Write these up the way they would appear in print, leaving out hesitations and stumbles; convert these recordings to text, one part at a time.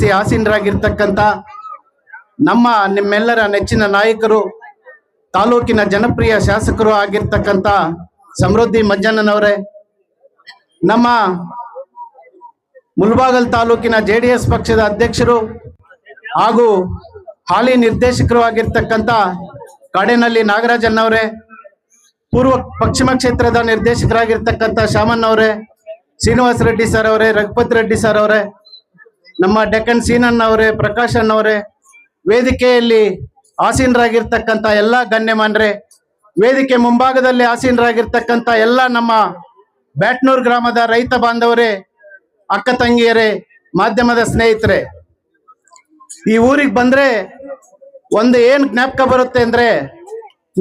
ಗೆಲ್ಲಿಸಿ ಆಸೀನರಾಗಿರ್ತಕ್ಕಂಥ ನಿಮ್ಮೆಲ್ಲರ ನೆಚ್ಚಿನ ನಾಯಕರು, ತಾಲೂಕಿನ ಜನಪ್ರಿಯ ಶಾಸಕರು ಆಗಿರ್ತಕ್ಕಂಥ ಸಮೃದ್ಧಿ ಮಂಜಣ್ಣನವರೇ, ನಮ್ಮ ಮುಳಬಾಗಿಲು ತಾಲೂಕಿನ JDS ಪಕ್ಷದ ಅಧ್ಯಕ್ಷರು ಹಾಗೂ ಹಾಲಿ ನಿರ್ದೇಶಕರು ಆಗಿರ್ತಕ್ಕಂಥ ಕಾಡೇನಹಳ್ಳಿ ನಾಗರಾಜಣ್ಣವರೇ, ಪೂರ್ವ ಪಶ್ಚಿಮ ಕ್ಷೇತ್ರದ ನಿರ್ದೇಶಕರಾಗಿರ್ತಕ್ಕಂಥ ಶಾಮಣ್ಣವರೇ, ಶ್ರೀನಿವಾಸ ರೆಡ್ಡಿ ಸರ್ ಅವರೇ, ರಘುಪತಿ ರೆಡ್ಡಿ ಸರ್ ಅವರೇ, ನಮ್ಮ ಡೆಕ್ಕನ್ ಸೀನಣ್ಣವರೇ, ಪ್ರಕಾಶ್ ಅಣ್ಣವರೇ, ವೇದಿಕೆಯಲ್ಲಿ ಆಸೀನರಾಗಿರ್ತಕ್ಕಂಥ ಎಲ್ಲ ಗಣ್ಯಮಾನ್ಯರೇ, ವೇದಿಕೆ ಮುಂಭಾಗದಲ್ಲಿ ಆಸೀನರಾಗಿರ್ತಕ್ಕಂಥ ಎಲ್ಲ ನಮ್ಮ ಬ್ಯಾಟ್ನೂರು ಗ್ರಾಮದ ರೈತ ಬಾಂಧವರೇ, ಅಕ್ಕ ತಂಗಿಯರೇ, ಮಾಧ್ಯಮದ ಸ್ನೇಹಿತರೆ, ಈ ಊರಿಗೆ ಬಂದ್ರೆ ಒಂದು ಏನ್ ಜ್ಞಾಪಕ ಬರುತ್ತೆ ಅಂದ್ರೆ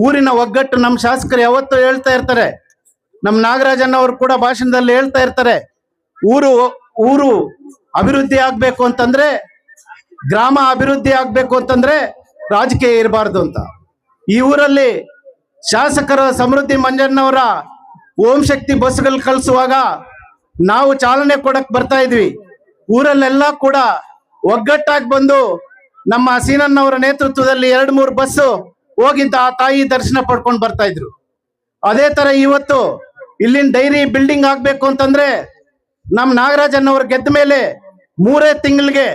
ಊರಿನ ಒಗ್ಗಟ್ಟು. ನಮ್ಮ ಶಾಸಕರು ಯಾವತ್ತೂ ಹೇಳ್ತಾ ಇರ್ತಾರೆ, ನಮ್ಮ ನಾಗರಾಜಣ್ಣ ಅವರು ಕೂಡ ಭಾಷಣದಲ್ಲಿ ಹೇಳ್ತಾ ಇರ್ತಾರೆ, ಊರು ಅಭಿವೃದ್ಧಿ ಆಗ್ಬೇಕು ಅಂತಂದ್ರೆ, ಗ್ರಾಮ ಅಭಿವೃದ್ಧಿ ಆಗ್ಬೇಕು ಅಂತಂದ್ರೆ ರಾಜಕೀಯ ಇರಬಾರ್ದು ಅಂತ. ಈ ಊರಲ್ಲಿ ಶಾಸಕರ ಸಮೃದ್ಧಿ ಮಂಜಣ್ಣವರ ಓಂ ಶಕ್ತಿ ಬಸ್ಗಳು ಕಳಿಸುವಾಗ ನಾವು ಚಾಲನೆ ಕೊಡಕ್ ಬರ್ತಾ ಇದ್ವಿ. ಊರಲ್ಲೆಲ್ಲ ಕೂಡ ಒಗ್ಗಟ್ಟಾಗಿ ಬಂದು ನಮ್ಮ ಸೀನಣ್ಣವರ ನೇತೃತ್ವದಲ್ಲಿ 2-3 ಬಸ್ಸು ಹೋಗಿದ್ದ ಆ ತಾಯಿ ದರ್ಶನ ಪಡ್ಕೊಂಡು ಬರ್ತಾ ಇದ್ರು. ಅದೇ ತರ ಇವತ್ತು ಇಲ್ಲಿನ ಡೈರಿ ಬಿಲ್ಡಿಂಗ್ ಆಗ್ಬೇಕು ಅಂತಂದ್ರೆ ನಮ್ಮ ನಾಗರಾಜಣ್ಣವ್ರ ಗೆದ್ದ ಮೇಲೆ 3 ತಿಂಗಳಿಗೆ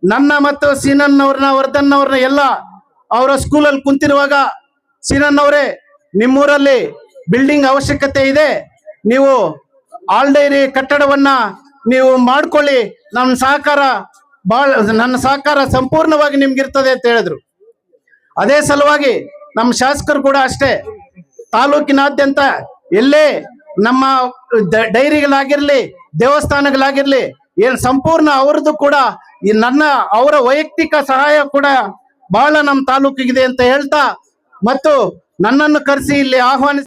ನನ್ನ ಮತ್ತು ಸೀನಣ್ಣವ್ರನ್ನ, ವರ್ಧನ್ನವ್ರನ್ನ ಎಲ್ಲ ಅವರ ಸ್ಕೂಲಲ್ಲಿ ಕುಂತಿರುವಾಗ, ಸೀನಣ್ಣವರೇ ನಿಮ್ಮೂರಲ್ಲಿ ಬಿಲ್ಡಿಂಗ್ ಅವಶ್ಯಕತೆ ಇದೆ, ನೀವು ಆಲ್ ಡೈರಿ ಕಟ್ಟಡವನ್ನ ನೀವು ಮಾಡ್ಕೊಳ್ಳಿ, ನನ್ನ ಸಹಕಾರ ಸಂಪೂರ್ಣವಾಗಿ ನಿಮ್ಗಿರ್ತದೆ ಅಂತ ಹೇಳಿದ್ರು. ಅದೇ ಸಲುವಾಗಿ ನಮ್ಮ ಶಾಸಕರು ಕೂಡ ಅಷ್ಟೇ, ತಾಲೂಕಿನಾದ್ಯಂತ ಎಲ್ಲೇ ನಮ್ಮ ಡೈರಿಗಳಾಗಿರ್ಲಿ, ದೇವಸ್ಥಾನಗಳಾಗಿರ್ಲಿ, ಏನ್ ಸಂಪೂರ್ಣ ಅವರದ್ದು ಕೂಡ ಅವರ ವೈಯಕ್ತಿಕ ಸಹಾಯ ಕೂಡ ಬಹಳ ನಮ್ಮ ತಾಲೂಕಿಗಿದೆ ಅಂತ ಹೇಳ್ತಾ, ಮತ್ತು ನನ್ನನ್ನು ಕರೆಸಿ ಇಲ್ಲಿ ಆಹ್ವಾನಿಸಿ